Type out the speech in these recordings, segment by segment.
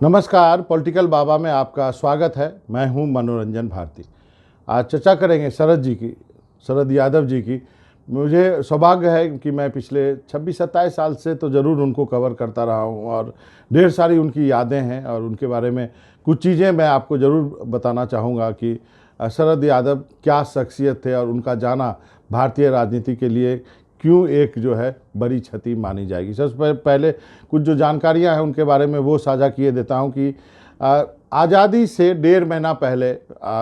नमस्कार, पॉलिटिकल बाबा में आपका स्वागत है। मैं हूं मनोरंजन भारती। आज चर्चा करेंगे शरद यादव जी की। मुझे सौभाग्य है कि मैं पिछले 26-27 साल से तो ज़रूर उनको कवर करता रहा हूं और ढेर सारी उनकी यादें हैं और उनके बारे में कुछ चीज़ें मैं आपको ज़रूर बताना चाहूँगा कि शरद यादव क्या शख्सियत थे और उनका जाना भारतीय राजनीति के लिए क्यों एक जो है बड़ी क्षति मानी जाएगी। सबसे पहले कुछ जो जानकारियां हैं उनके बारे में वो साझा किए देता हूं कि आज़ादी से 1.5 महीना पहले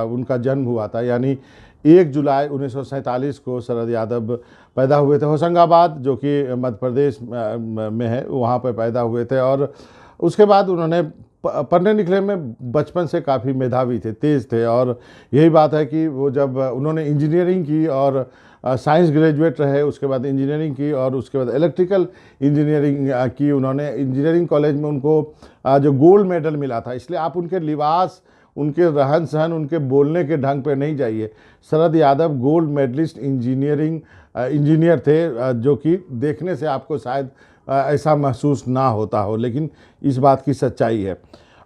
उनका जन्म हुआ था, यानी 1 जुलाई 1947 को शरद यादव पैदा हुए थे। होशंगाबाद जो कि मध्य प्रदेश में है, वहाँ पर पैदा हुए थे और उसके बाद उन्होंने पढ़ने लिखने में बचपन से काफ़ी मेधावी थे, तेज़ थे। और यही बात है कि वो जब उन्होंने इंजीनियरिंग की और साइंस ग्रेजुएट रहे, उसके बाद इंजीनियरिंग की और उसके बाद इलेक्ट्रिकल इंजीनियरिंग की। उन्होंने इंजीनियरिंग कॉलेज में उनको जो गोल्ड मेडल मिला था, इसलिए आप उनके लिबास, उनके रहन सहन, उनके बोलने के ढंग पे नहीं जाइए। Sharad Yadav gold medallist engineer थे, जो कि देखने से आपको शायद ऐसा महसूस ना होता हो, लेकिन इस बात की सच्चाई है।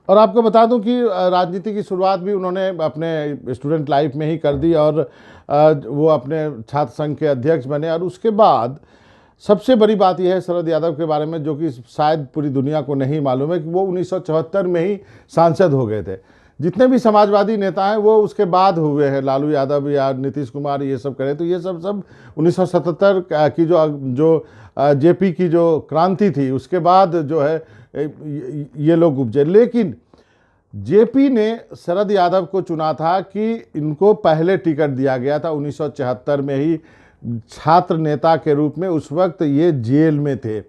और आपको बता दूं कि राजनीति की शुरुआत भी उन्होंने अपने स्टूडेंट लाइफ में ही कर दी और वो अपने छात्र संघ के अध्यक्ष बने। और उसके बाद सबसे बड़ी बात यह है शरद यादव के बारे में, जो कि शायद पूरी दुनिया को नहीं मालूम है, कि वो 1974 में ही सांसद हो गए थे। जितने भी समाजवादी नेता हैं वो उसके बाद हुए हैं, लालू यादव या नीतीश कुमार ये सब करें, तो ये सब 1977 की जो जेपी की जो क्रांति थी उसके बाद जो है ये लोग उपजे। लेकिन जेपी ने शरद यादव को चुना था कि इनको पहले टिकट दिया गया था 1974 में ही, छात्र नेता के रूप में। उस वक्त ये जेल में थे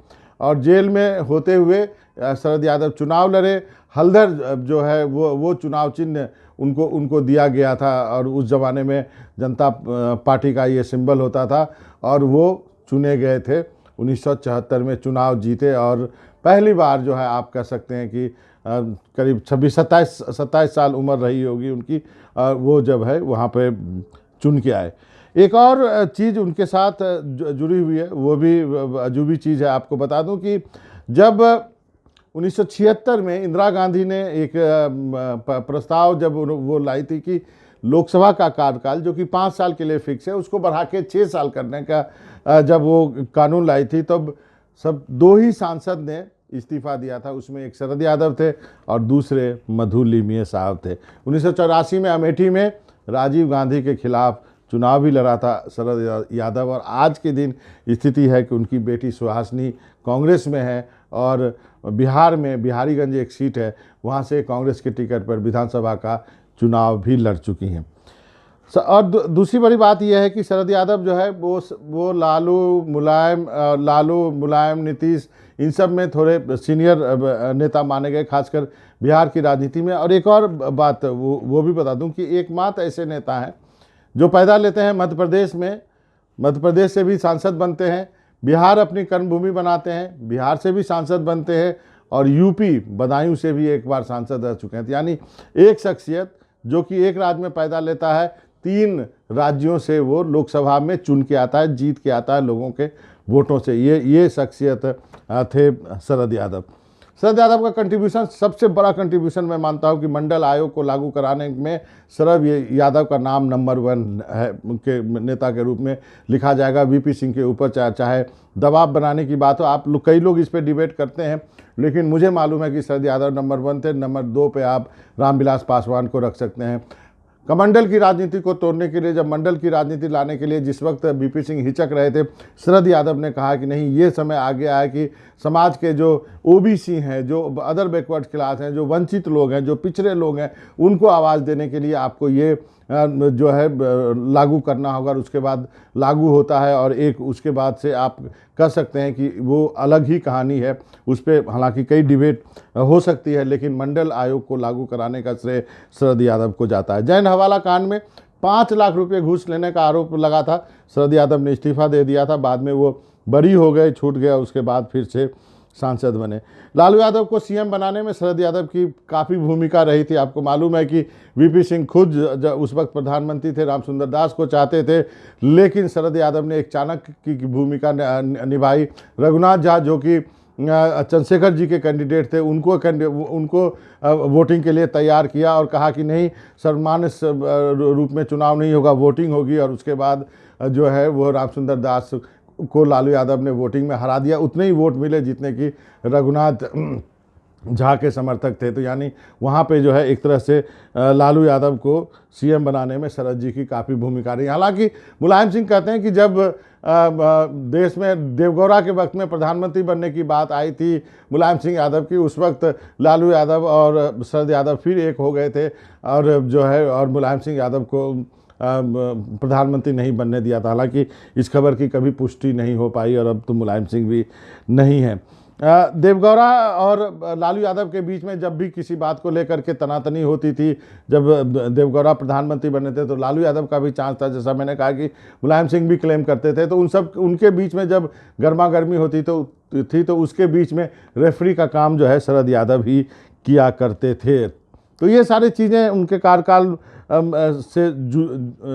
और जेल में होते हुए शरद यादव चुनाव लड़े। हल्दर जो है वो चुनाव चिन्ह उनको दिया गया था और उस ज़माने में जनता पार्टी का ये सिंबल होता था और वो चुने गए थे। 1974 में चुनाव जीते और पहली बार जो है आप कह सकते हैं कि करीब 26-27 साल उम्र रही होगी उनकी, वो जब है वहाँ पे चुन के आए। एक और चीज़ उनके साथ जुड़ी हुई है, वो भी अजूबी चीज़ है। आपको बता दूं कि जब 1976 में इंदिरा गांधी ने एक प्रस्ताव जब वो लाई थी कि लोकसभा का कार्यकाल, जो कि 5 साल के लिए फिक्स है, उसको बढ़ा के 6 साल करने का जब वो कानून लाई थी, तब सब 2 ही सांसद ने इस्तीफा दिया था। उसमें एक शरद यादव थे और दूसरे मधु लिमये साहब थे। 1984 में अमेठी में राजीव गांधी के खिलाफ चुनाव भी लड़ा था शरद यादव। और आज के दिन स्थिति है कि उनकी बेटी सुहासिनी कांग्रेस में है और बिहार में बिहारीगंज एक सीट है, वहाँ से कांग्रेस के टिकट पर विधानसभा का चुनाव भी लड़ चुकी हैं। और दूसरी बड़ी बात यह है कि शरद यादव जो है वो लालू मुलायम नीतीश इन सब में थोड़े सीनियर नेता माने गए, खासकर बिहार की राजनीति में। और एक और बात वो भी बता दूं कि एकमात्र ऐसे नेता हैं जो पैदा लेते हैं मध्य प्रदेश में, मध्य प्रदेश से भी सांसद बनते हैं, बिहार अपनी कर्मभूमि बनाते हैं, बिहार से भी सांसद बनते हैं और यूपी बदायूं से भी एक बार सांसद रह चुके हैं। यानी एक शख्सियत जो कि एक राज्य में पैदा लेता है, 3 राज्यों से वो लोकसभा में चुन के आता है, जीत के आता है लोगों के वोटों से। ये शख्सियत थे शरद यादव। शरद यादव का कंट्रीब्यूशन, सबसे बड़ा कंट्रीब्यूशन मैं मानता हूं कि मंडल आयोग को लागू कराने में शरद यादव का नाम नंबर 1 है। उनके नेता के रूप में लिखा जाएगा। वीपी सिंह के ऊपर चाहे दबाव बनाने की बात हो, कई लोग इस पर डिबेट करते हैं, लेकिन मुझे मालूम है कि शरद यादव नंबर 1 थे। नंबर 2 पे आप रामविलास पासवान को रख सकते हैं। कमंडल की राजनीति को तोड़ने के लिए, जब मंडल की राजनीति लाने के लिए जिस वक्त वीपी सिंह हिचक रहे थे, शरद यादव ने कहा कि नहीं, ये समय आ गया है कि समाज के जो ओबीसी हैं, जो अदर बैकवर्ड क्लास हैं, जो वंचित लोग हैं, जो पिछड़े लोग हैं, उनको आवाज़ देने के लिए आपको ये जो है लागू करना होगा। और उसके बाद लागू होता है और एक उसके बाद से आप कह सकते हैं कि वो अलग ही कहानी है। उस पर हालांकि कई डिबेट हो सकती है, लेकिन मंडल आयोग को लागू कराने का श्रेय शरद यादव को जाता है। जैन हवाला कांड में 5 लाख रुपए घूस लेने का आरोप लगा था। शरद यादव ने इस्तीफा दे दिया था, बाद में वो बरी हो गए, छूट गया, उसके बाद फिर से सांसद बने। लालू यादव को सीएम बनाने में शरद यादव की काफ़ी भूमिका रही थी। आपको मालूम है कि वीपी सिंह खुद उस वक्त प्रधानमंत्री थे, रामसुंदर दास को चाहते थे, लेकिन शरद यादव ने एक चाणक्य की भूमिका निभाई। रघुनाथ झा जो कि चंद्रशेखर जी के कैंडिडेट थे उनको वोटिंग के लिए तैयार किया और कहा कि नहीं, सर्वमान्य रूप में चुनाव नहीं होगा, वोटिंग होगी। और उसके बाद जो है वो रामसुंदर दास को लालू यादव ने वोटिंग में हरा दिया। उतने ही वोट मिले जितने कि रघुनाथ झा के समर्थक थे। तो यानी वहाँ पे जो है एक तरह से लालू यादव को सीएम बनाने में शरद जी की काफ़ी भूमिका रही। हालांकि मुलायम सिंह कहते हैं कि जब देश में देवगौड़ा के वक्त में प्रधानमंत्री बनने की बात आई थी मुलायम सिंह यादव की, उस वक्त लालू यादव और शरद यादव फिर एक हो गए थे और जो है और मुलायम सिंह यादव को प्रधानमंत्री नहीं बनने दिया था। हालांकि इस खबर की कभी पुष्टि नहीं हो पाई और अब तो मुलायम सिंह भी नहीं है। देवगौड़ा और लालू यादव के बीच में जब भी किसी बात को लेकर के तनातनी होती थी, जब देवगौड़ा प्रधानमंत्री बने थे तो लालू यादव का भी चांस था, जैसा मैंने कहा कि मुलायम सिंह भी क्लेम करते थे। तो उनके बीच में जब गर्मा गर्मी होती तो उसके बीच में रेफरी का काम जो है शरद यादव ही किया करते थे। तो ये सारी चीज़ें उनके कार्यकाल से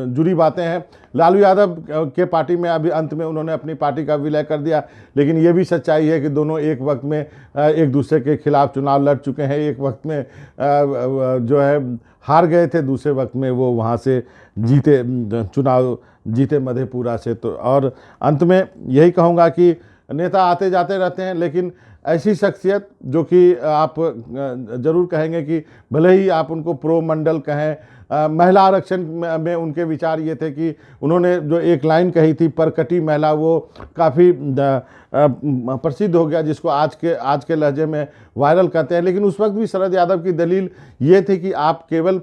जुड़ी बातें हैं। लालू यादव के पार्टी में अभी अंत में उन्होंने अपनी पार्टी का विलय कर दिया, लेकिन ये भी सच्चाई है कि दोनों एक वक्त में एक दूसरे के खिलाफ चुनाव लड़ चुके हैं। एक वक्त में जो है हार गए थे, दूसरे वक्त में वो वहाँ से चुनाव जीते मधेपुरा से। तो और अंत में यही कहूँगा कि नेता आते जाते रहते हैं, लेकिन ऐसी शख्सियत जो कि आप ज़रूर कहेंगे कि भले ही आप उनको प्रो मंडल कहें, महिला आरक्षण में उनके विचार ये थे कि उन्होंने जो एक लाइन कही थी परकटी महिला, वो काफ़ी प्रसिद्ध हो गया, जिसको आज के लहजे में वायरल कहते हैं। लेकिन उस वक्त भी शरद यादव की दलील ये थी कि आप केवल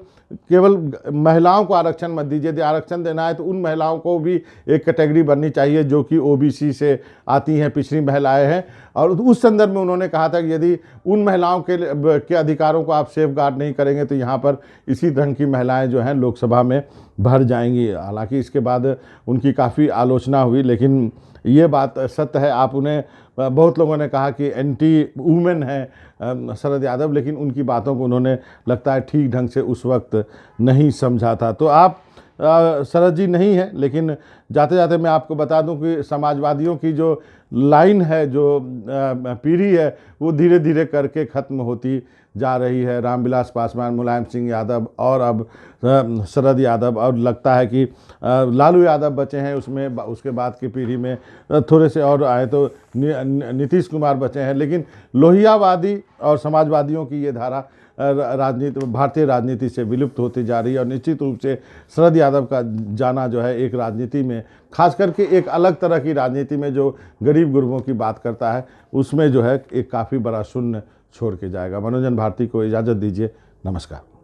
महिलाओं को आरक्षण मत दीजिए, यदि आरक्षण देना है तो उन महिलाओं को भी एक कैटेगरी बननी चाहिए जो कि ओबीसी से आती हैं, पिछड़ी महिलाएं हैं। और उस संदर्भ में उन्होंने कहा था कि यदि उन महिलाओं के अधिकारों को आप सेफ गार्ड नहीं करेंगे तो यहाँ पर इसी ढंग की महिलाएं जो हैं लोकसभा में भर जाएंगी। हालांकि इसके बाद उनकी काफ़ी आलोचना हुई, लेकिन ये बात सत्य है। आप उन्हें बहुत लोगों ने कहा कि एंटी वुमेन है शरद यादव, लेकिन उनकी बातों को उन्होंने लगता है ठीक ढंग से उस वक्त नहीं समझा था। तो आप शरद जी नहीं है, लेकिन जाते जाते मैं आपको बता दूं कि समाजवादियों की जो लाइन है, जो पीढ़ी है, वो धीरे धीरे करके ख़त्म होती जा रही है। रामविलास पासवान, मुलायम सिंह यादव और अब शरद यादव, और लगता है कि लालू यादव बचे हैं उसमें। उसके बाद की पीढ़ी में थोड़े से और आए तो नीतीश कुमार बचे हैं। लेकिन लोहियावादी और समाजवादियों की ये धारा भारतीय राजनीति से विलुप्त होती जा रही है। और निश्चित रूप से शरद यादव का जाना जो है एक राजनीति में, खास करके एक अलग तरह की राजनीति में जो गरीब गुरबों की बात करता है, उसमें जो है एक काफ़ी बड़ा शून्य छोड़ के जाएगा। मनोरंजन भारती को इजाज़त दीजिए। नमस्कार।